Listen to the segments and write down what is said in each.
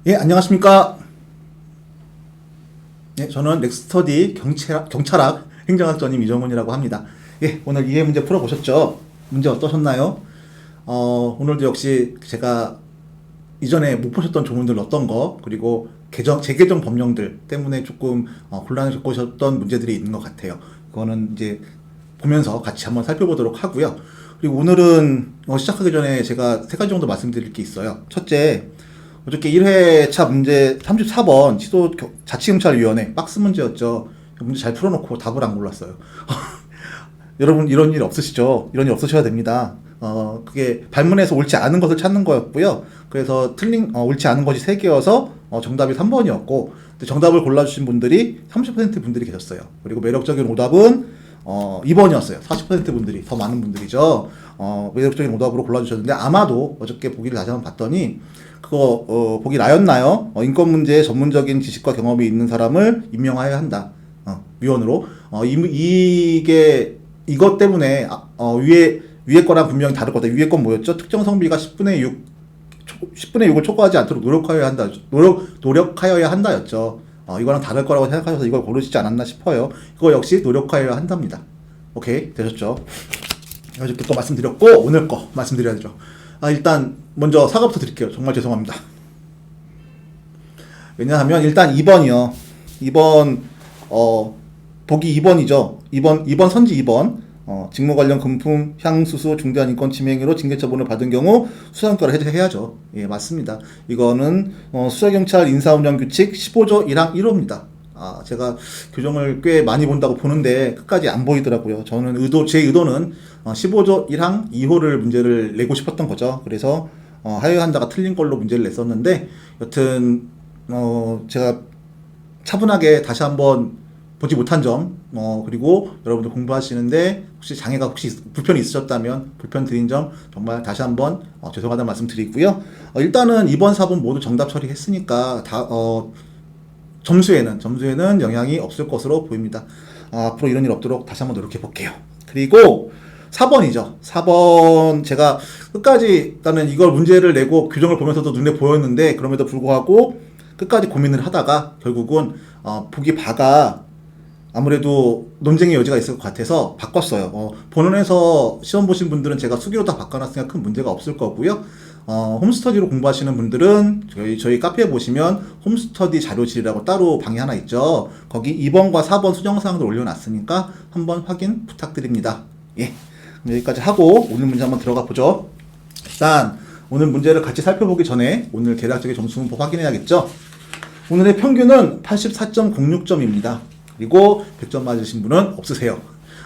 예, 안녕하십니까. 예, 저는 넥스터디 경찰학 행정학전임 이정훈이라고 합니다. 예, 오늘 이해 문제 풀어보셨죠? 문제 어떠셨나요? 오늘도 역시 제가 이전에 못 보셨던 조문들 어떤 거, 그리고 재개정 법령들 때문에 조금 곤란을 겪으셨던 문제들이 있는 것 같아요. 그거는 이제 보면서 같이 한번 살펴보도록 하고요. 그리고 오늘은 시작하기 전에 제가 세 가지 정도 말씀드릴 게 있어요. 첫째, 어저께 1회차 문제 34번 자치경찰위원회 박스 문제였죠. 문제 잘 풀어놓고 답을 안 골랐어요. 여러분 이런 일 없으시죠? 이런 일 없으셔야 됩니다. 그게 발문에서 옳지 않은 것을 찾는 거였고요. 그래서 옳지 않은 것이 3개여서 정답이 3번이었고, 정답을 골라주신 분들이 30% 분들이 계셨어요. 그리고 매력적인 오답은 2번이었어요. 40% 분들이, 더 많은 분들이죠. 매력적인 오답으로 골라주셨는데, 아마도 어저께 보기를 다시 한번 봤더니, 그거, 보기 나였나요? 인권 문제에 전문적인 지식과 경험이 있는 사람을 임명하여야 한다. 위원으로. 이것 때문에, 위에 거랑 분명히 다를 거다. 위에 건 뭐였죠? 특정 성비가 10분의 6을 초과하지 않도록 노력하여야 한다였죠. 이거랑 다를 거라고 생각하셔서 이걸 고르시지 않았나 싶어요. 이거 역시 노력하여야 한답니다. 오케이, 되셨죠? 어저께 거 말씀드렸고, 오늘 거 말씀드려야죠. 일단, 먼저 사과부터 드릴게요. 정말 죄송합니다. 왜냐하면, 일단 2번이요. 2번, 보기 2번이죠. 2번 선지 2번. 직무 관련 금품, 향수수, 중대한 인권 침해 행위로 징계 처분을 받은 경우 수사평가를 해야죠. 예, 맞습니다. 이거는 수사경찰 인사운영 규칙 15조 1항 1호입니다. 제가 교정을 꽤 많이 본다고 보는데 끝까지 안 보이더라고요. 제 의도는 15조 1항 2호를 문제를 내고 싶었던 거죠. 그래서 하여야 한다가 틀린 걸로 문제를 냈었는데, 여튼 제가 차분하게 다시 한번 보지 못한 점, 그리고 여러분들 공부하시는데 혹시 불편이 있으셨다면 불편 드린 점 정말 다시 한번 죄송하다는 말씀 드리고요. 일단은 2번, 4번 모두 정답 처리했으니까 점수에는 영향이 없을 것으로 보입니다. 앞으로 이런 일 없도록 다시 한번 노력해 볼게요. 그리고 4번이죠. 4번 제가 끝까지 일단은 이걸 문제를 내고 규정을 보면서도 눈에 보였는데, 그럼에도 불구하고 끝까지 고민을 하다가 결국은 보기 바가 아무래도 논쟁의 여지가 있을 것 같아서 바꿨어요. 본원에서 시험 보신 분들은 제가 수기로 다 바꿔놨으니까 큰 문제가 없을 거고요. 홈스터디로 공부하시는 분들은 저희 카페에 보시면 홈스터디 자료실이라고 따로 방이 하나 있죠. 거기 2번과 4번 수정사항들 올려놨으니까 한번 확인 부탁드립니다. 예. 여기까지 하고 오늘 문제 한번 들어가 보죠. 일단 오늘 문제를 같이 살펴보기 전에 오늘 대략적인 점수 확인해야겠죠. 오늘의 평균은 84.06점입니다. 그리고 100점 맞으신 분은 없으세요.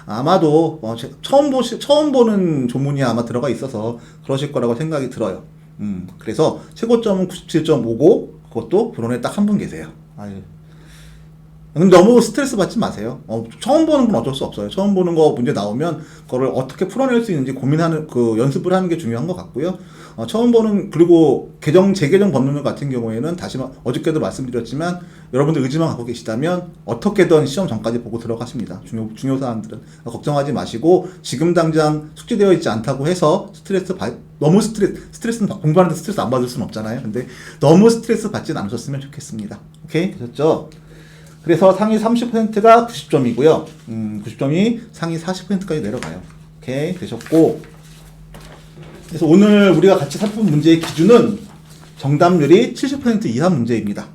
아마도 처음 보는 조문이 아마 들어가 있어서 그러실 거라고 생각이 들어요. 그래서 최고점은 97.5고 그것도 본원에 딱 한 분 계세요. 너무 스트레스 받지 마세요. 처음 보는 건 어쩔 수 없어요. 처음 보는 거 문제 나오면 그거를 어떻게 풀어낼 수 있는지 연습을 하는 게 중요한 것 같고요. 그리고 재개정 법률 같은 경우에는 어저께도 말씀드렸지만, 여러분들 의지만 갖고 계시다면 어떻게든 시험 전까지 보고 들어가십니다. 중요 사항들은. 걱정하지 마시고, 지금 당장 숙지되어 있지 않다고 해서 스트레스는 공부하는데 스트레스 안 받을 수는 없잖아요. 근데 너무 스트레스 받진 않으셨으면 좋겠습니다. 오케이? 되셨죠? 그래서 상위 30%가 90점이고요. 90점이 상위 40%까지 내려가요. 오케이, 되셨고. 그래서 오늘 우리가 같이 살펴본 문제의 기준은 정답률이 70% 이하 문제입니다.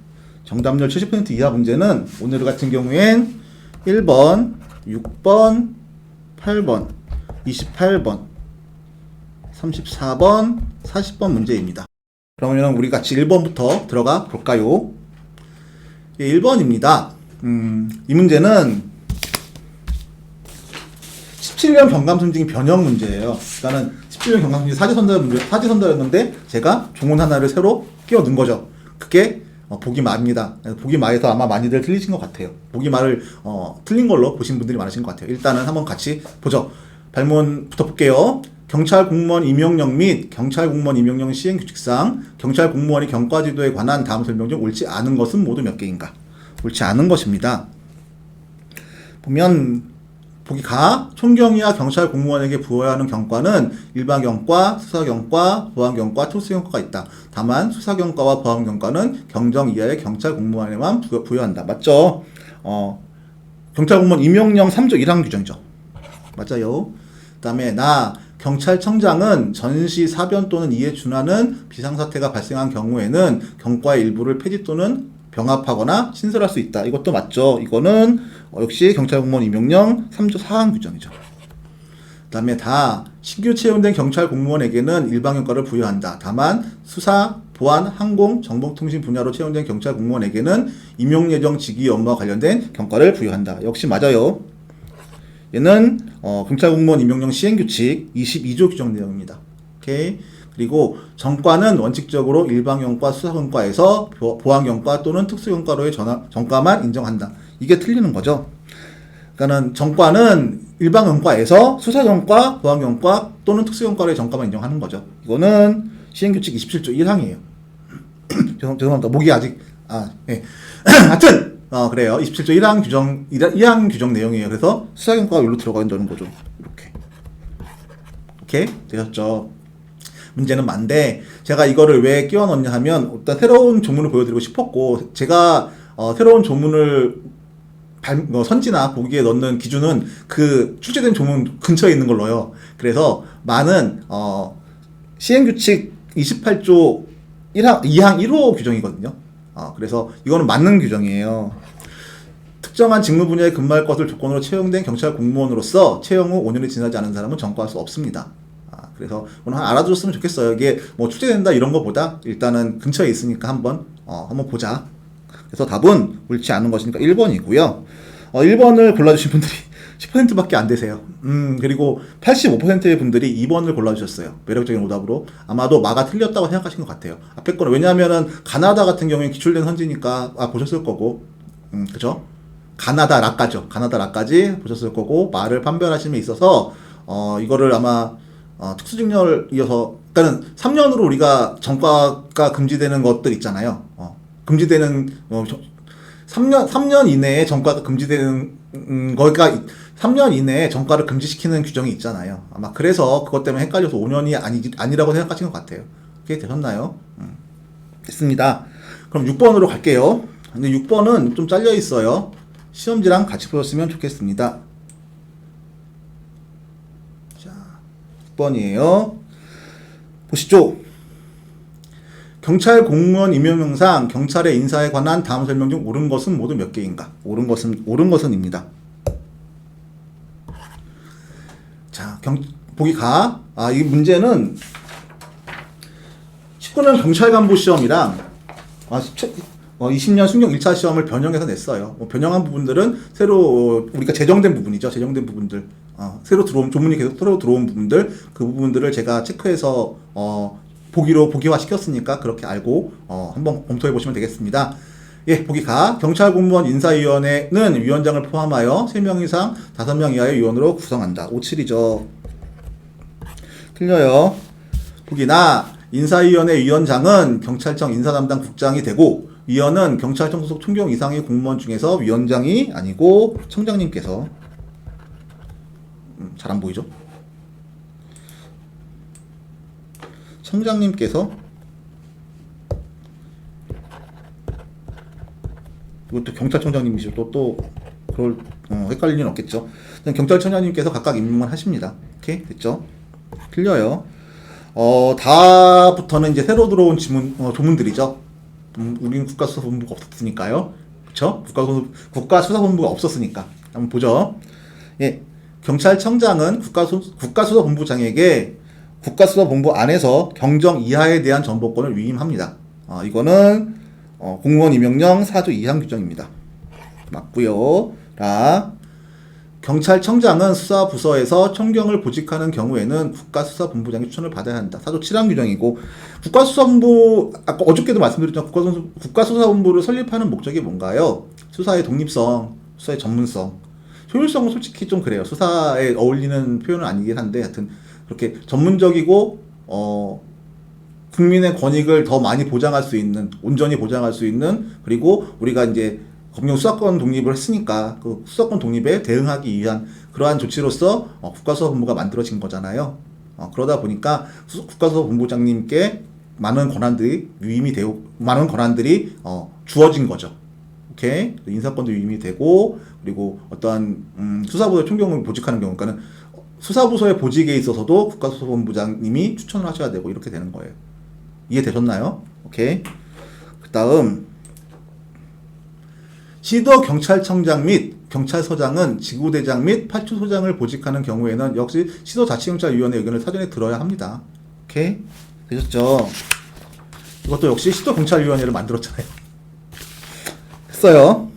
정답률 70% 이하 문제는 오늘 같은 경우엔 1번, 6번, 8번, 28번, 34번, 40번 문제입니다. 그러면 우리 같이 1번부터 들어가 볼까요? 1번입니다. 이 문제는 17년 경감승진 변형 문제예요. 일단은 17년 경감승진 사지선다였는데 제가 종은 하나를 새로 끼워 넣은 거죠. 그게 보기 마입니다. 보기 마에서 아마 많이들 틀리신 것 같아요. 보기 마를 틀린 걸로 보신 분들이 많으신 것 같아요. 일단은 한번 같이 보죠. 발문부터 볼게요. 경찰 공무원 임용령 및 경찰 공무원 임용령 시행 규칙상 경찰 공무원이 경과지도에 관한 다음 설명 중 옳지 않은 것은 모두 몇 개인가? 옳지 않은 것입니다. 보면 보기 가 총경이와 경찰 공무원에게 부여해야 하는 경과는 일반 경과, 수사 경과, 보안 경과, 특수 경과가 있다. 다만 수사 경과와 보안 경과는 경정 이하의 경찰 공무원에만 부여한다. 맞죠? 경찰 공무원 임용령 3조 1항 규정이죠. 맞아요. 그다음에 경찰청장은 전시 사변 또는 이에 준하는 비상사태가 발생한 경우에는 경과의 일부를 폐지 또는 병합하거나 신설할 수 있다. 이것도 맞죠. 이거는 역시 경찰공무원 임용령 3조 4항 규정이죠. 그 다음에 신규 채용된 경찰 공무원에게는 일반 경과를 부여한다. 다만 수사, 보안, 항공, 정보통신 분야로 채용된 경찰 공무원에게는 임용 예정 직위 업무와 관련된 경과를 부여한다. 역시 맞아요. 얘는 경찰 공무원 임용령 시행규칙 22조 규정 내용입니다. 오케이. 그리고 전과는 원칙적으로 일반경과 수사경과에서 보안경과 또는 특수경과로의 전과만 인정한다. 이게 틀리는 거죠. 그러니까는 전과는 일반경과에서 수사경과, 보안경과 또는 특수경과로의 전과만 인정하는 거죠. 이거는 시행규칙 27조 1항이에요. 죄송합니다. 목이 아직 예. 하여튼 그래요. 27조 1항 규정 내용이에요. 그래서 수사경과가 여기로 들어간다는 거죠. 이렇게. 오케이? 되셨죠? 문제는 많은데 제가 이거를 왜 끼워 넣냐 하면 일단 새로운 조문을 보여드리고 싶었고, 제가 새로운 조문을 선지나 보기에 넣는 기준은 그 출제된 조문 근처에 있는 걸 넣어요. 그래서 많은 시행규칙 28조 2항 1호 규정이거든요. 그래서 이거는 맞는 규정이에요. 특정한 직무 분야에 근무할 것을 조건으로 채용된 경찰 공무원으로서 채용 후 5년이 지나지 않은 사람은 전과할 수 없습니다. 그래서 오늘 알아두셨으면 좋겠어요. 이게 뭐 출제된다 이런 거보다 일단은 근처에 있으니까 한번 보자. 그래서 답은 옳지 않은 것이니까 1번이고요. 1번을 골라주신 분들이 10%밖에 안 되세요. 그리고 85%의 분들이 2번을 골라주셨어요. 매력적인 오답으로. 아마도 마가 틀렸다고 생각하신 것 같아요. 앞에 거는 왜냐하면은 가나다 같은 경우에 기출된 선지니까 보셨을 거고, 그죠? 가나다 라까지 보셨을 거고, 말을 판별하심에 있어서 이거를 아마 특수직렬이어서, 그러니까는 3년으로 우리가 전과가 금지되는 것들 있잖아요. 금지되는 3년 이내에 전과가 금지되는 거가 3년 이내에 전과를 금지시키는 규정이 있잖아요. 아마 그래서 그것 때문에 헷갈려서 5년이 아니라고 생각하신 것 같아요. 그게 되셨나요? 됐습니다. 그럼 6번으로 갈게요. 근데 6번은 좀 잘려 있어요. 시험지랑 같이 보셨으면 좋겠습니다. 자, 6번이에요. 보시죠. 경찰 공무원 임용령상 경찰의 인사에 관한 다음 설명 중 옳은 것은 모두 몇 개인가? 옳은 것은입니다. 자, 보기 가. 이 문제는 19년 경찰간부 시험이랑 20년 순경 1차 시험을 변형해서 냈어요. 변형한 부분들은 새로 우리가 제정된 부분이죠. 제정된 부분들. 새로 들어온 조문이 계속 새로 들어온 부분들, 그 부분들을 제가 체크해서 보기화 시켰으니까 그렇게 알고 한번 검토해 보시면 되겠습니다. 예, 보기 가. 경찰 공무원 인사위원회는 위원장을 포함하여 3명 이상 5명 이하의 위원으로 구성한다. 57이죠. 틀려요. 보기 나. 인사위원회 위원장은 경찰청 인사담당 국장이 되고, 위원은 경찰청 소속 총경 이상의 공무원 중에서 위원장이 아니고 청장님께서, 잘 안 보이죠? 청장님께서, 이것도 경찰청장님이시죠. 또 그럴 헷갈릴 일은 없겠죠. 경찰청장님께서 각각 임명을 하십니다. 오케이, 됐죠? 틀려요. 다부터는 이제 새로 들어온 조문들이죠. 우리는 국가수사본부가 없었으니까요. 그쵸? 국가수사본부가 없었으니까. 한번 보죠. 예. 경찰청장은 국가수사본부장에게 국가수사본부 안에서 경정 이하에 대한 정보권을 위임합니다. 이거는 공무원 임용령 4조 2항 규정입니다. 맞고요. 경찰청장은 수사부서에서 총경을 보직하는 경우에는 국가수사본부장의 추천을 받아야 한다. 4조 7항 규정이고, 국가수사본부, 아까 어저께도 말씀드렸지만 국가수사본부를 설립하는 목적이 뭔가요? 수사의 독립성, 수사의 전문성, 효율성은 솔직히 좀 그래요. 수사에 어울리는 표현은 아니긴 한데, 하여튼 그렇게 전문적이고 국민의 권익을 더 많이 보장할 수 있는, 온전히 보장할 수 있는, 그리고 우리가 이제 검경 수사권 독립을 했으니까 그 수사권 독립에 대응하기 위한 그러한 조치로서 국가수사본부가 만들어진 거잖아요. 그러다 보니까 국가수사본부장님께 많은 권한들이 주어진 거죠. 오케이? 인사권도 위임이 되고, 그리고 어떠한 수사부의 총경을 보직하는 경우, 그러니까는 수사부서의 보직에 있어서도 국가수사본부장님이 추천을 하셔야 되고 이렇게 되는 거예요. 이해되셨나요? 오케이. 그 다음 시도경찰청장 및 경찰서장은 지구대장 및 파출소장을 보직하는 경우에는 역시 시도자치경찰위원회 의견을 사전에 들어야 합니다. 오케이? 되셨죠? 이것도 역시 시도경찰위원회를 만들었잖아요. 했어요.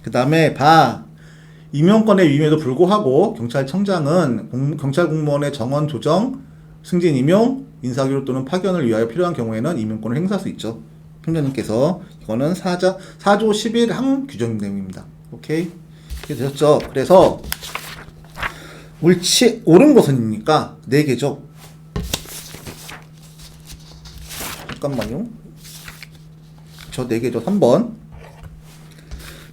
그 다음에 임용권의 위임에도 불구하고 경찰청장은 경찰 공무원의 정원 조정, 승진 임용, 인사교류 또는 파견을 위하여 필요한 경우에는 임용권을 행사할 수 있죠. 총장님께서. 이거는 4조 11항 규정 내용입니다. 오케이? 이렇게 되셨죠? 그래서 옳은 것은입니까? 4개죠. 잠깐만요. 저 4개죠. 3번.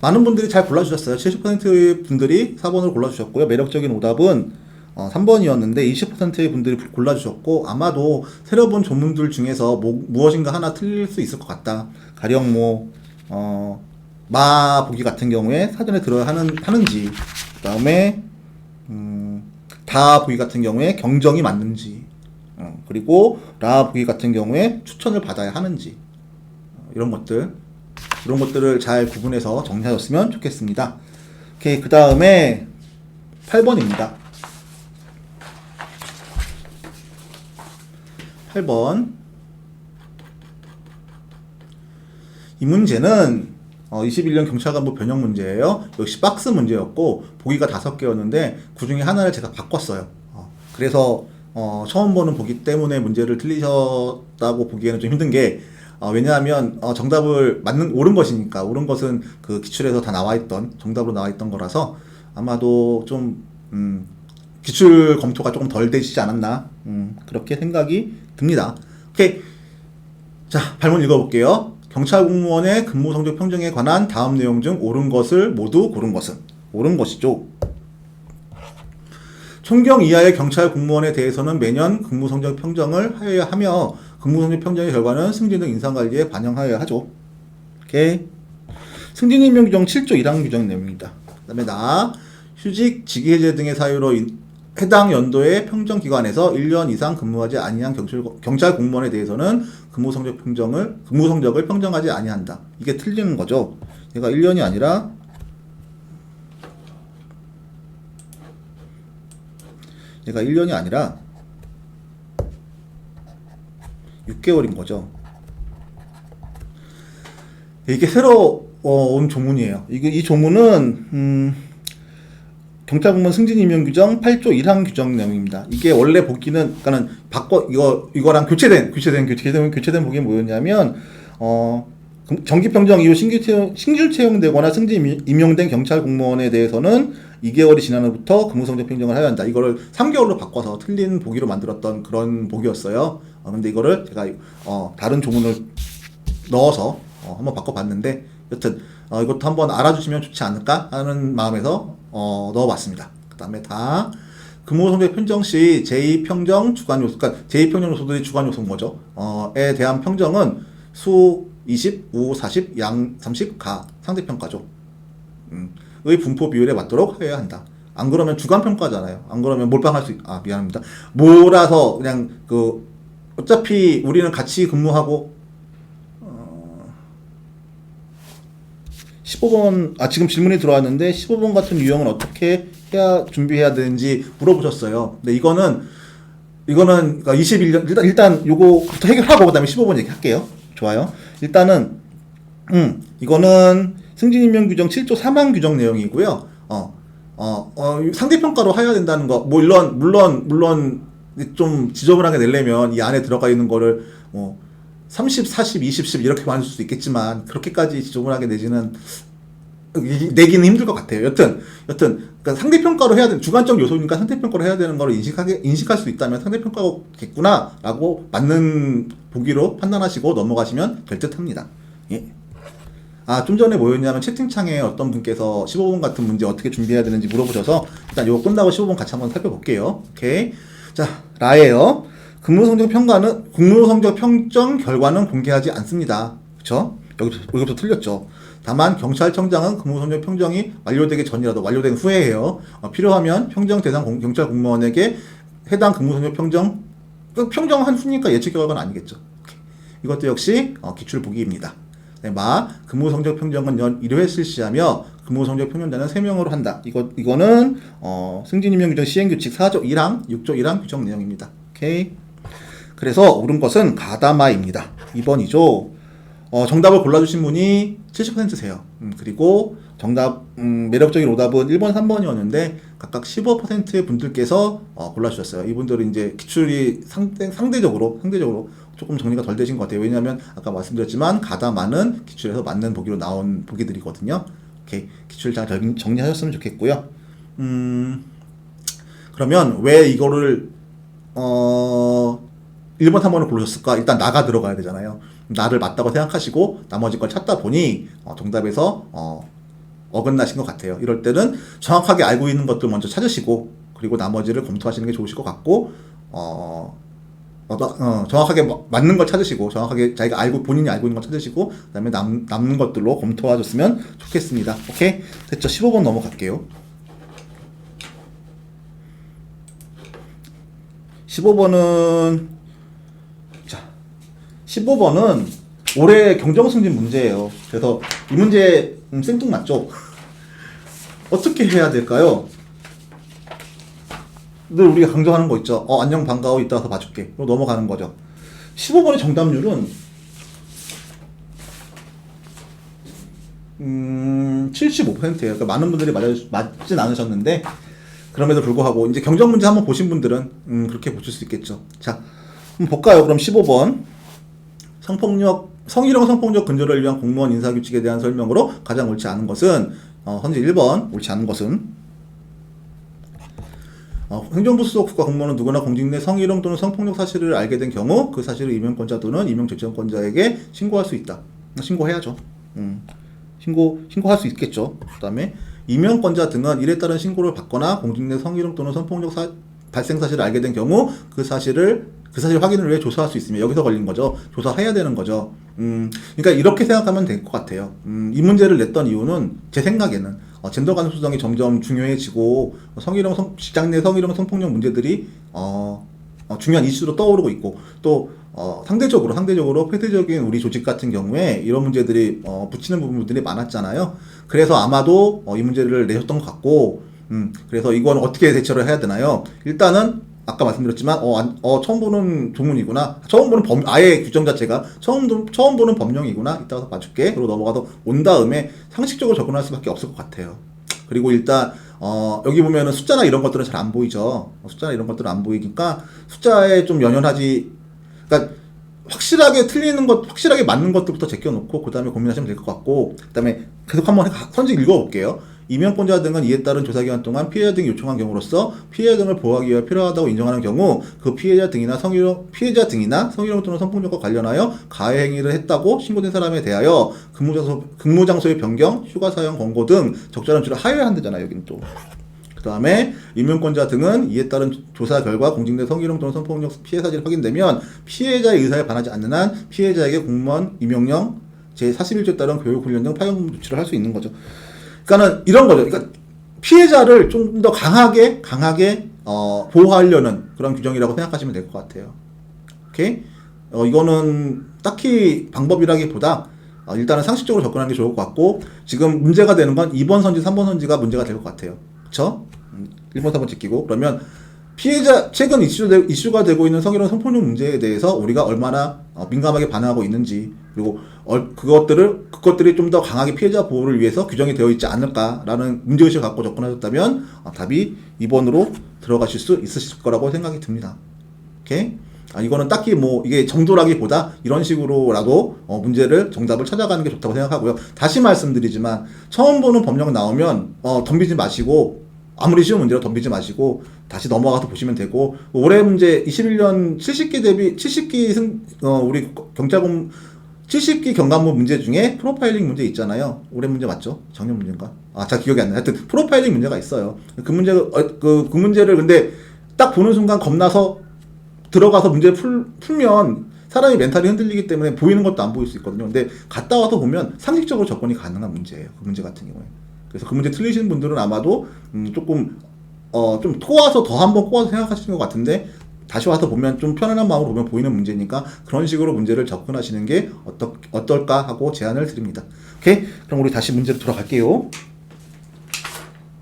많은 분들이 잘 골라주셨어요. 70%의 분들이 4번을 골라주셨고요. 매력적인 오답은 3번이었는데 20%의 분들이 골라주셨고, 아마도 새로 본 조문들 중에서 무엇인가 하나 틀릴 수 있을 것 같다. 가령 마 보기 같은 경우에 사전에 들어야 하는지, 그 다음에 다 보기 같은 경우에 경정이 맞는지, 그리고 라 보기 같은 경우에 추천을 받아야 하는지, 이런 것들을 잘 구분해서 정리하셨으면 좋겠습니다. 오케이, 그 다음에 8번입니다. 8번. 이 문제는 21년 경찰관부 변형 문제예요. 역시 박스 문제였고 보기가 5개였는데 그 중에 하나를 제가 바꿨어요. 그래서 처음 보는 보기 때문에 문제를 틀리셨다고 보기에는 좀 힘든 게, 왜냐하면 정답을 옳은 것이니까, 옳은 것은 그 기출에서 다 나와있던, 정답으로 나와있던 거라서 아마도 좀 기출 검토가 조금 덜 되시지 않았나, 그렇게 생각이 듭니다. 오케이. 자, 발문 읽어볼게요. 경찰 공무원의 근무 성적 평정에 관한 다음 내용 중 옳은 것을 모두 고른 것은? 옳은 것이죠. 총경 이하의 경찰 공무원에 대해서는 매년 근무 성적 평정을 하여야 하며 근무 성적 평정의 결과는 승진 등 인상관리에 반영하여야 하죠. 오케이. 승진 임용 규정 7조 1항 규정 내용입니다. 그 다음에 휴직, 직위해제 등의 사유로 해당 연도의 평정기관에서 1년 이상 근무하지 아니한 경찰 공무원에 대해서는 근무 성적을 평정하지 아니한다. 이게 틀리는 거죠. 얘가 1년이 아니라 6개월인 거죠. 이게 새로 온 조문이에요. 이 조문은 경찰공무원 승진 임용 규정 8조 1항 규정 내용입니다. 이게 원래 보기는, 그러니까는 이거랑 교체된 보기는 뭐였냐면, 정기 평정 이후 신규 채용되거나 승진 임용된 경찰 공무원에 대해서는 2개월이 지난 후부터 근무 성적 평정을 하여야 한다. 이거를 3개월로 바꿔서 틀린 보기로 만들었던 그런 보기였어요. 근데 이거를 제가 다른 조문을 넣어서 한번 바꿔봤는데, 여튼 이것도 한번 알아주시면 좋지 않을까 하는 마음에서 넣어봤습니다. 그 다음에 근무 성적 평정 시 제2평정 주관 요소, 그러니까 제2평정 요소들이 주관 요소인 거죠. 에 대한 평정은 수 20, 우 40, 양 30, 가 상대평가죠. 의 분포 비율에 맞도록 해야 한다. 안 그러면 주관평가잖아요. 안 그러면 몰빵할 미안합니다. 몰아서 그냥 어차피 우리는 같이 근무하고 15번, 지금 질문이 들어왔는데 15번 같은 유형은 어떻게 준비해야 되는지 물어보셨어요. 근데 이거는 그러니까 21년, 일단 요거부터 해결하고 그다음에 15번 얘기할게요. 좋아요. 일단은 이거는 승진임용 규정 7조 3항 규정 내용이고요. 상대평가로 해야 된다는 거, 물론 좀 지저분하게 내려면 이 안에 들어가 있는 거를 30, 40, 20, 10 이렇게 많을 수도 있겠지만 그렇게까지 지저분하게 내기는 힘들 것 같아요. 여튼 그러니까 상대평가로 해야 되는, 주관적 요소니까 상대평가로 해야 되는 거를 인식할 수 있다면 상대평가겠구나라고 맞는 보기로 판단하시고 넘어가시면 될 듯합니다. 예. 좀 전에 뭐였냐면 채팅창에 어떤 분께서 15번 같은 문제 어떻게 준비해야 되는지 물어보셔서 일단 이거 끝나고 15번 같이 한번 살펴볼게요. 오케이. 자, 라예요. 근무성적 평점 결과는 공개하지 않습니다. 그쵸? 여기부터 틀렸죠. 다만 경찰청장은 근무성적 평정이 완료되기 전이라도 완료된 후에요. 필요하면 평정 대상 경찰 공무원에게 해당 근무성적 평정한 후니까 예측 결과는 아니겠죠. 오케이. 이것도 역시 기출 보기입니다. 네, 근무성적 평정은 연 1회 실시하며 근무성적 평정자는 3명으로 한다. 이거는 승진임용규정 시행규칙 4조 1항 6조 1항 규정 내용입니다. 오케이. 그래서 옳은 것은 가다마입니다. 2번이죠. 정답을 골라주신 분이 70%세요. 그리고 정답, 매력적인 오답은 1번, 3번이었는데 각각 15%의 분들께서 골라주셨어요. 이분들은 이제 기출이 상대적으로 조금 정리가 덜 되신 것 같아요. 왜냐하면 아까 말씀드렸지만 가다마는 기출에서 맞는 보기로 나온 보기들이거든요. 오케이. 기출 잘 정리하셨으면 좋겠고요. 그러면 왜 이거를 1번, 3번을 고르셨을까? 일단 나가 들어가야 되잖아요. 나를 맞다고 생각하시고 나머지 걸 찾다 보니 정답에서 어긋나신 것 같아요. 이럴 때는 정확하게 알고 있는 것들 먼저 찾으시고 그리고 나머지를 검토하시는 게 좋으실 것 같고 정확하게 맞는 걸 찾으시고 정확하게 본인이 알고 있는 걸 찾으시고 그다음에 남는 것들로 검토하셨으면 좋겠습니다. 오케이? 됐죠? 15번 넘어갈게요. 15번은 올해 경정승진 문제예요. 그래서 이 문제 생뚱맞죠? 어떻게 해야 될까요? 늘 우리가 강조하는 거 있죠. 안녕 반가워 이따 가서 봐줄게. 그리고 넘어가는 거죠. 15번의 정답률은 75%예요. 그러니까 많은 분들이 맞진 않으셨는데 그럼에도 불구하고 이제 경정 문제 한번 보신 분들은 그렇게 보실 수 있겠죠. 자, 한번 볼까요? 그럼 15번 성희롱 성폭력 근절을 위한 공무원 인사규칙에 대한 설명으로 가장 옳지 않은 것은 현재 1번 옳지 않은 것은 행정부 소속 국가 공무원은 누구나 공직 내 성희롱 또는 성폭력 사실을 알게 된 경우 그 사실을 임용권자 또는 임용제청권자에게 신고할 수 있다. 신고해야죠. 신고할 수 있겠죠. 그 다음에 임용권자 등은 이에 따른 신고를 받거나 공직 내 성희롱 또는 성폭력 발생 사실을 알게 된 경우 그 사실 확인을 위해 조사할 수 있으며 여기서 걸린 거죠. 조사해야 되는 거죠. 그러니까 이렇게 생각하면 될 것 같아요. 이 문제를 냈던 이유는 제 생각에는 젠더 감수성이 점점 중요해지고 직장 내 성희롱 성폭력 문제들이 중요한 이슈로 떠오르고 있고 또 상대적으로 폐쇄적인 우리 조직 같은 경우에 이런 문제들이 붙이는 부분들이 많았잖아요. 그래서 아마도 이 문제를 내셨던 것 같고 그래서 이건 어떻게 대처를 해야 되나요? 일단은 아까 말씀드렸지만 처음 보는 조문이구나. 처음 보는 아예 규정 자체가 처음 보는 법령이구나. 이따 가서 봐줄게. 그리고 넘어가서 온 다음에 상식적으로 접근할 수밖에 없을 것 같아요. 그리고 일단 여기 보면은 숫자나 이런 것들은 잘 안 보이죠. 숫자나 이런 것들은 안 보이니까 숫자에 좀 연연하지. 그러니까 확실하게 맞는 것들부터 제껴놓고 그 다음에 고민하시면 될 것 같고 그 다음에 계속 한번 선지 읽어볼게요. 임용권자 등은 이에 따른 조사기간 동안 피해자 등이 요청한 경우로서 피해자 등을 보호하기 위해 필요하다고 인정하는 경우 그 피해자 등이나 성희롱 또는 성폭력과 관련하여 가해 행위를 했다고 신고된 사람에 대하여 근무장소의 변경, 휴가 사용 권고 등 적절한 조치를 하여야 한다잖아요. 여기는 또. 그 다음에 임용권자 등은 이에 따른 조사 결과 공직 내 성희롱 또는 성폭력 피해 사실이 확인되면 피해자의 의사에 반하지 않는 한 피해자에게 공무원 임용령 제41조에 따른 교육훈련 등 파견 조치를 할 수 있는 거죠. 그러니까는 이런 거죠. 그러니까 피해자를 좀 더 강하게 보호하려는 그런 규정이라고 생각하시면 될 것 같아요. 오케이? 이거는 딱히 방법이라기보다 일단은 상식적으로 접근하는 게 좋을 것 같고 지금 문제가 되는 건 2번 선지, 3번 선지가 문제가 될 것 같아요. 그쵸? 1번, 4번 찍히고 그러면 최근 이슈가 되고 있는 성희롱 성폭력 문제에 대해서 우리가 얼마나 민감하게 반응하고 있는지 그리고 그것들이 좀 더 강하게 피해자 보호를 위해서 규정이 되어 있지 않을까라는 문제의식을 갖고 접근하셨다면 답이 2번으로 들어가실 수 있으실 거라고 생각이 듭니다. 오케이? 이거는 딱히 이게 정도라기보다 이런 식으로라도 정답을 찾아가는 게 좋다고 생각하고요. 다시 말씀드리지만 처음 보는 법령 나오면 덤비지 마시고 아무리 쉬운 문제로 덤비지 마시고 다시 넘어가서 보시면 되고 올해 문제 21년 70기 우리 70기 경관문 문제 중에 프로파일링 문제 있잖아요. 올해 문제 맞죠? 작년 문제인가? 아, 잘 기억이 안 나요. 하여튼 프로파일링 문제가 있어요. 그 문제를 근데 딱 보는 순간 겁나서 들어가서 문제를 풀면 사람이 멘탈이 흔들리기 때문에 보이는 것도 안 보일 수 있거든요. 근데 갔다 와서 보면 상식적으로 접근이 가능한 문제예요. 그 문제 같은 경우에. 그래서 그 문제 틀리시는 분들은 아마도 조금 좀 꼬아서 더 한번 꼬아서 생각하시는 것 같은데 다시 와서 보면 좀 편안한 마음으로 보면 보이는 문제니까 그런 식으로 문제를 접근하시는 게 어떨까 하고 제안을 드립니다. 오케이? 그럼 우리 다시 문제로 돌아갈게요.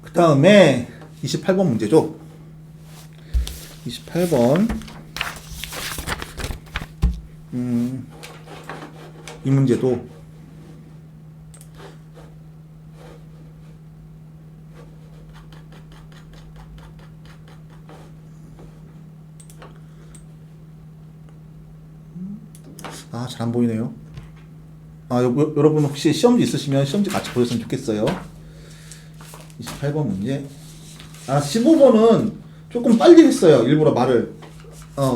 그 다음에 28번 문제죠. 28번. 이 문제도 잘 안 보이네요. 여러분 혹시 시험지 있으시면 시험지 같이 보셨으면 좋겠어요. 28번 문제. 15번은 조금 빨리 했어요. 일부러 말을.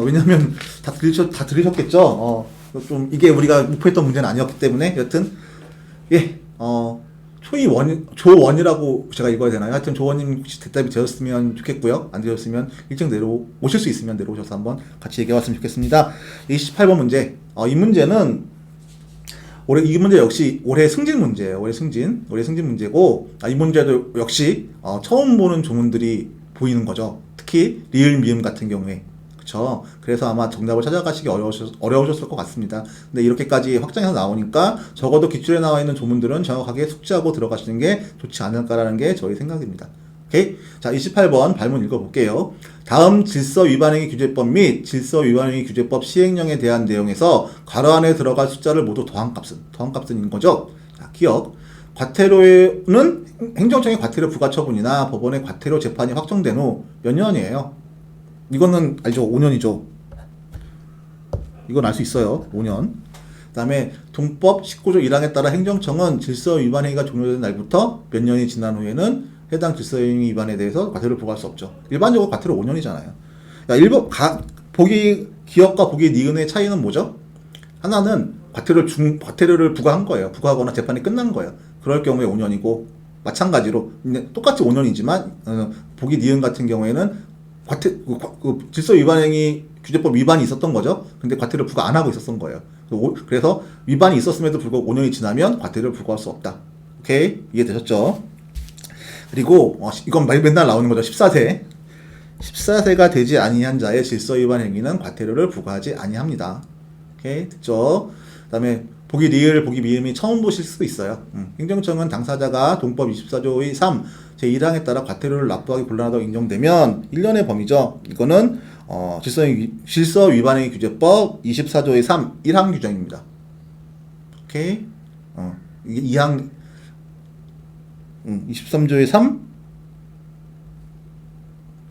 왜냐면 다 들으셨겠죠? 좀 이게 우리가 목표했던 문제는 아니었기 때문에 여튼 예, 조원이라고 제가 읽어야 되나요? 하여튼 조원님 혹시 대답이 되었으면 좋겠고요. 안 되었으면 일정 오실 수 있으면 내려오셔서 한번 같이 얘기해봤으면 좋겠습니다. 28번 문제. 이 문제는 이 문제 역시 올해 승진 문제예요. 올해 승진 문제고, 이 문제도 역시 처음 보는 조문들이 보이는 거죠. 특히 리을 미음 같은 경우에. 그쵸. 그래서 아마 정답을 찾아가시기 어려우셨을 것 같습니다. 근데 이렇게까지 확장해서 나오니까 적어도 기출에 나와 있는 조문들은 정확하게 숙지하고 들어가시는 게 좋지 않을까라는 게 저희 생각입니다. 오케이? 자, 28번 발문 읽어볼게요. 다음 질서 위반행위 규제법 및 질서 위반행위 규제법 시행령에 대한 내용에서 괄호 안에 들어갈 숫자를 모두 더한 값은 인 거죠. 자, 기억. 과태료는 행정청의 과태료 부과 처분이나 법원의 과태료 재판이 확정된 후 몇 년이에요? 이거는 알죠? 5년이죠. 이건 알 수 있어요. 5년. 그 다음에 동법 19조 1항에 따라 행정청은 질서 위반 행위가 종료된 날부터 몇 년이 지난 후에는 해당 질서 행위 위반에 대해서 과태료를 부과할 수 없죠. 일반적으로 과태료 5년이잖아요. 기업과 보기 니은의 차이는 뭐죠? 하나는 과태료를 부과한 거예요. 부과하거나 재판이 끝난 거예요. 그럴 경우에 5년이고, 마찬가지로 똑같이 5년이지만 보기 니은 같은 경우에는 질서 위반행위 규제법 위반이 있었던 거죠. 근데 과태료를 부과 안 하고 있었던 거예요. 그래서 위반이 있었음에도 불구하고 5년이 지나면 과태료를 부과할 수 없다. 오케이? 이해되셨죠? 그리고 이건 맨날 나오는 거죠. 14세가 되지 아니한 자의 질서 위반 행위는 과태료를 부과하지 아니합니다. 오케이? 됐죠? 그 다음에 보기 리을, 보기 미음이 처음 보실 수도 있어요. 행정청은 당사자가 동법 24조의 3 제1항에 따라 과태료를 납부하기 곤란하다고 인정되면 1년의 범위죠. 이거는 질서 위반행위 규제법 24조의 3 1항 규정입니다. 오케이? 이게 2항 23조의 3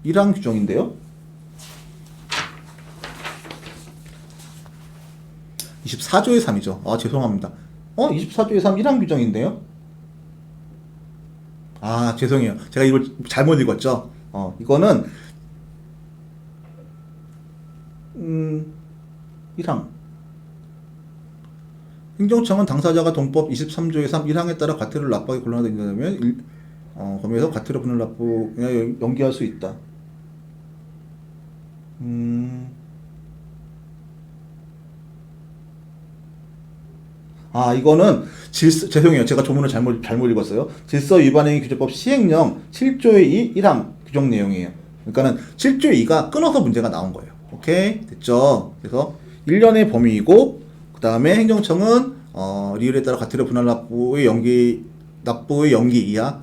1항 규정인데요. 24조의 3이죠. 죄송합니다. 24조의 3 1항 규정인데요. 죄송해요. 제가 이걸 잘못 읽었죠. 이거는 1항. 행정청은 당사자가 동법 23조의 3 1항에 따라 과태료를 납부하기 곤란하다 인정되면 범위에서 과태료 분할 납부 연기할 수 있다. 이거는 죄송해요. 제가 조문을 잘못 읽었어요. 질서 위반행위 규제법 시행령 7조의 2 1항 규정 내용이에요. 그러니까는 7조의 2가 끊어서 문제가 나온 거예요. 오케이? 됐죠? 그래서 1년의 범위이고, 그 다음에 행정청은, 리을에 따라 과태료 분할 납부의 연기 이하,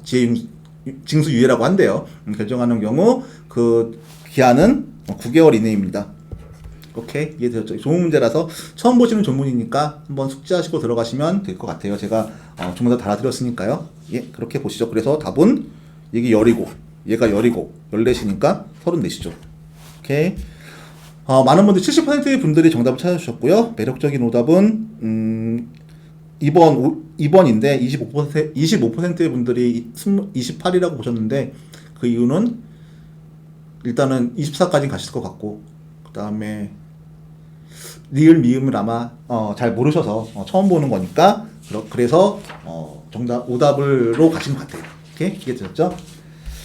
징수유예라고 한대요. 결정하는 경우, 그 기한은 9개월 이내입니다. 오케이? 이해되셨죠? 좋은 문제라서 처음 보시는 조문이니까 한번 숙지하시고 들어가시면 될 것 같아요. 제가 조문 다 달아드렸으니까요. 그렇게 보시죠. 그래서 답은 이게 열이고 얘가 열이고 14시니까 34시죠. 오케이? 많은 분들 70%의 분들이 정답을 찾아주셨고요. 매력적인 오답은 2번인데 25%의 분들이 28이라고 보셨는데 그 이유는 일단은 24까지 가실 것 같고, 그 다음에 리을 미음을 아마 잘 모르셔서 처음 보는 거니까 그래서 정답 오답으로 가신 것 같아요. 오케이? 이해되셨죠?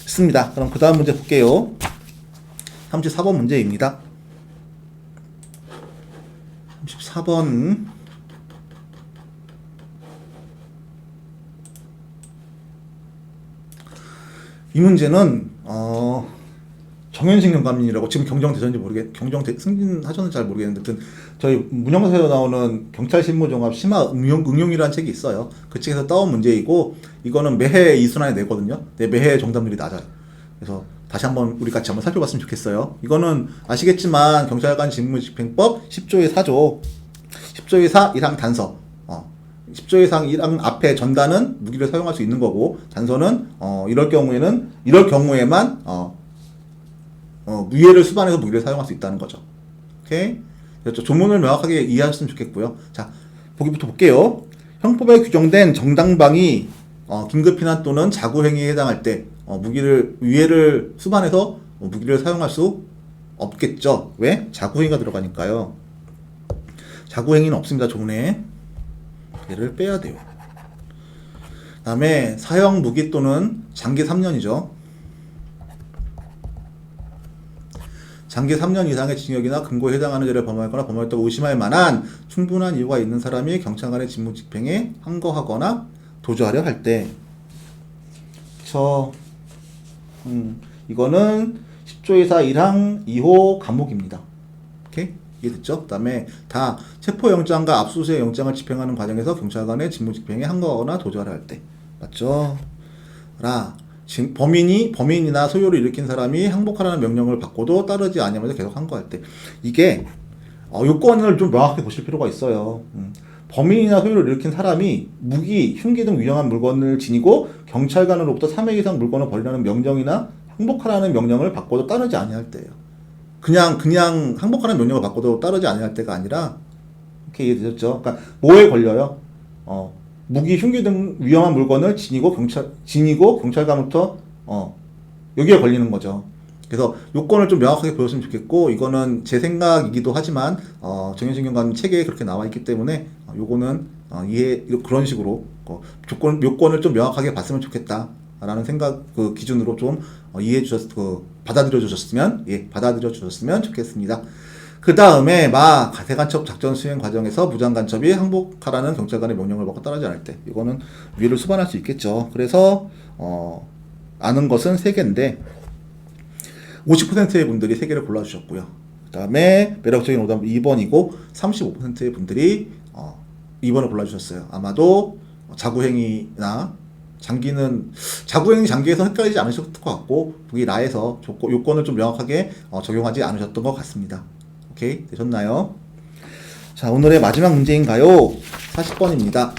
좋습니다. 그럼 그 다음 문제 볼게요. 34번 문제입니다. 34번 이 문제는 정현식 영감님이라고 지금 승진하셨는지 잘 모르겠는데 하여튼 저희 문형사에 나오는 경찰 실무종합 심화 응용이라는 책이 있어요. 그 책에서 따온 문제이고 이거는 매해 2순환에 내거든요. 네, 매해 정답률이 낮아요. 그래서 다시 한번 우리 같이 한번 살펴봤으면 좋겠어요. 이거는 아시겠지만 경찰관 직무집행법 10조의 4조 10조의 4 1항 단서 10조 이상 1항 앞에 전단은 무기를 사용할 수 있는 거고 단서는 이럴 경우에만 무예를 수반해서 무기를 사용할 수 있다는 거죠. 오케이? 그렇죠. 조문을 명확하게 이해하셨으면 좋겠고요. 자, 보기부터 볼게요. 형법에 규정된 정당방위 긴급피난 또는 자구행위에 해당할 때 무예를 수반해서 무기를 사용할 수 없겠죠. 왜? 자구행위가 들어가니까요. 자구행위는 없습니다. 조문에. 얘를 빼야 돼요. 그 다음에 사형 무기 또는 장기 3년이죠. 장기 3년 이상의 징역이나 금고에 해당하는 죄를 범하였거나 범하였다고 의심할 만한 충분한 이유가 있는 사람이 경찰관의 직무 집행에 항거하거나 도주하려 할 때 이거는 10조의사 1항 2호 감옥입니다. 오케이? 이해됐죠? 그 다음에 다 체포영장과 압수수색 영장을 집행하는 과정에서 경찰관의 직무 집행에 항거하거나 도주하려 할 때 맞죠? 범인이나 소요를 일으킨 사람이 항복하라는 명령을 받고도 따르지 아니하면서 계속 항거할 때 이게 요건을 좀 명확하게 보실 필요가 있어요. 범인이나 소요를 일으킨 사람이 무기, 흉기 등 위험한 물건을 지니고 경찰관으로부터 3회 이상 물건을 버리라는 명령이나 항복하라는 명령을 받고도 따르지 아니할 때예요. 그냥 항복하라는 명령을 받고도 따르지 아니할 때가 아니라 이렇게 이해되셨죠? 그러니까 뭐에 걸려요? 무기, 흉기 등 위험한 물건을 지니고 경찰관부터 여기에 걸리는 거죠. 그래서 요건을 좀 명확하게 보였으면 좋겠고 이거는 제 생각이기도 하지만 정현식 경감 책에 그렇게 나와 있기 때문에 요거는 그런 식으로 요건을 좀 명확하게 봤으면 좋겠다라는 생각 그 기준으로 좀 받아들여 주셨으면 좋겠습니다. 그 다음에 가세간첩 작전 수행 과정에서 무장간첩이 항복하라는 경찰관의 명령을 받고 따르지 않을 때 이거는 위를 수반할 수 있겠죠. 그래서 아는 것은 3개인데 50%의 분들이 3개를 골라주셨고요. 그 다음에 매력적인 오답 2번이고 35%의 분들이 2번을 골라주셨어요. 아마도 자구행위나 장기에서 헷갈리지 않으셨을 것 같고 보기 라에서 요건을 좀 명확하게 적용하지 않으셨던 것 같습니다. 오케이? 되셨나요? 자, 오늘의 마지막 문제인가요? 40번입니다.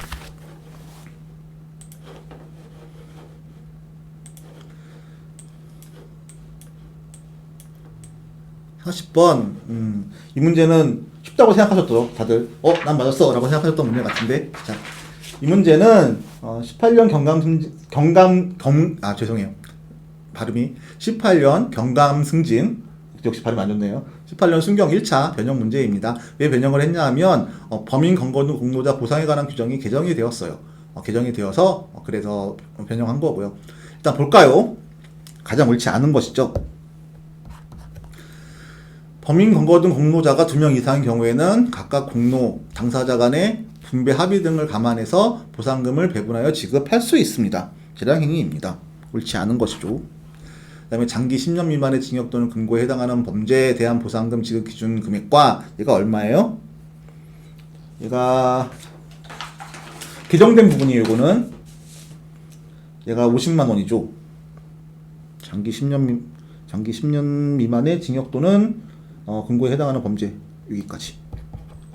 40번. 이 문제는 쉽다고 생각하셨죠? 다들. 난 맞았어. 라고 생각하셨던 문제 같은데. 자, 이 문제는 18년 18년 경감 승진. 역시 발음 안 좋네요. 18년 순경 1차 변형 문제입니다. 왜 변형을 했냐 하면 범인 검거 등 공로자 보상에 관한 규정이 개정이 되었어요. 개정이 되어서 그래서 변형한 거고요. 일단 볼까요? 가장 옳지 않은 것이죠. 범인 검거 등 공로자가 2명 이상인 경우에는 각각 공로 당사자 간의 분배 합의 등을 감안해서 보상금을 배분하여 지급할 수 있습니다. 재량행위입니다. 옳지 않은 것이죠. 그 다음에 장기 10년 미만의 징역 또는 금고에 해당하는 범죄에 대한 보상금 지급 기준 금액과 얘가 얼마예요? 얘가 개정된 부분이에요. 이거는 얘가 50만 원이죠. 장기 10년 미만의 징역 또는 금고에 해당하는 범죄 여기까지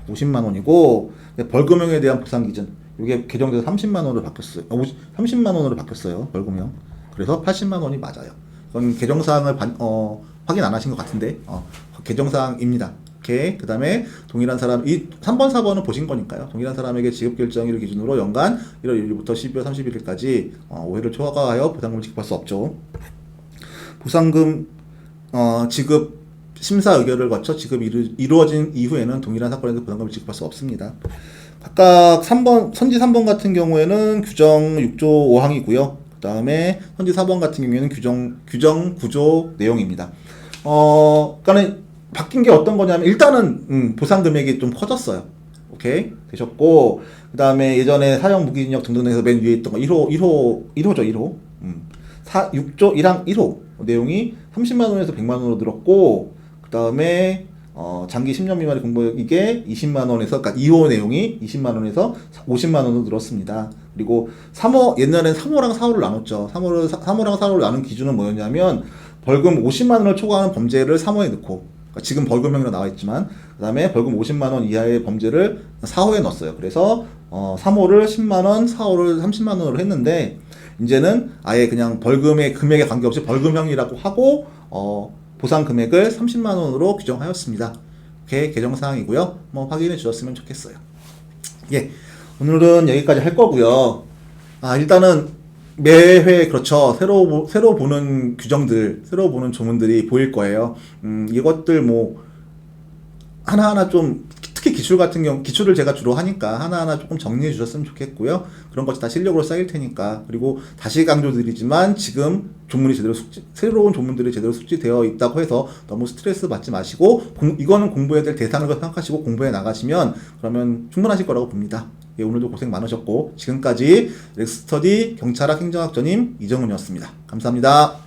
50만 원이고 벌금형에 대한 보상 기준 이게 개정돼서 30만 원으로 바뀌었어요. 30만 원으로 바뀌었어요. 벌금형. 그래서 80만 원이 맞아요. 이건 개정사항을 확인 안 하신 것 같은데 개정사항입니다. 오케이. 그 다음에 동일한 사람 3번 4번은 보신 거니까요. 동일한 사람에게 지급결정일을 기준으로 연간 1월 1일부터 12월 31일까지 5회를 초과하여 보상금을 지급할 수 없죠. 보상금 지급 심사 의결을 거쳐 지급 이루어진 이후에는 동일한 사건에서 부담금을 지급할 수 없습니다. 각각 3번, 선지 3번 같은 경우에는 규정 6조 5항이고요. 그 다음에 선지 4번 같은 경우에는 규정 9조 내용입니다. 그러니까 바뀐 게 어떤 거냐면 일단은 보상 금액이 좀 커졌어요. 오케이 되셨고 그 다음에 예전에 사형 무기징역 등등에서 맨 위에 있던 거 1호죠 1호 6조 1항 1호 내용이 30만원에서 100만원으로 늘었고 그 다음에 장기 10년 미만의 공부역 이게 20만원에서 그러니까 2호 내용이 20만원에서 50만원으로 늘었습니다. 그리고 3호 옛날엔 3호랑 4호를 나눴죠. 3호랑 4호를 나눈 기준은 뭐였냐면 벌금 50만원을 초과하는 범죄를 3호에 넣고 그러니까 지금 벌금형으로 나와 있지만 그 다음에 벌금 50만원 이하의 범죄를 4호에 넣었어요. 그래서 3호를 10만원 4호를 30만원으로 했는데 이제는 아예 그냥 벌금의 금액에 관계없이 벌금형이라고 하고 보상 금액을 30만원으로 규정하였습니다. 이렇게 개정사항이고요. 뭐 확인해 주셨으면 좋겠어요. 예, 오늘은 여기까지 할 거고요. 일단은 매회 그렇죠. 새로 보는 규정들, 새로 보는 조문들이 보일 거예요. 이것들 뭐 하나하나 좀 특히 기출 같은 경우 기출을 제가 주로 하니까 하나하나 조금 정리해 주셨으면 좋겠고요. 그런 것이 다 실력으로 쌓일 테니까. 그리고 다시 강조드리지만 지금 조문이 제대로 새로운 조문들이 제대로 숙지되어 있다고 해서 너무 스트레스 받지 마시고 이거는 공부해야 될 대상을 생각하시고 공부해 나가시면 그러면 충분하실 거라고 봅니다. 예, 오늘도 고생 많으셨고 지금까지 렉스터디 경찰학 행정학전임 이정훈이었습니다. 감사합니다.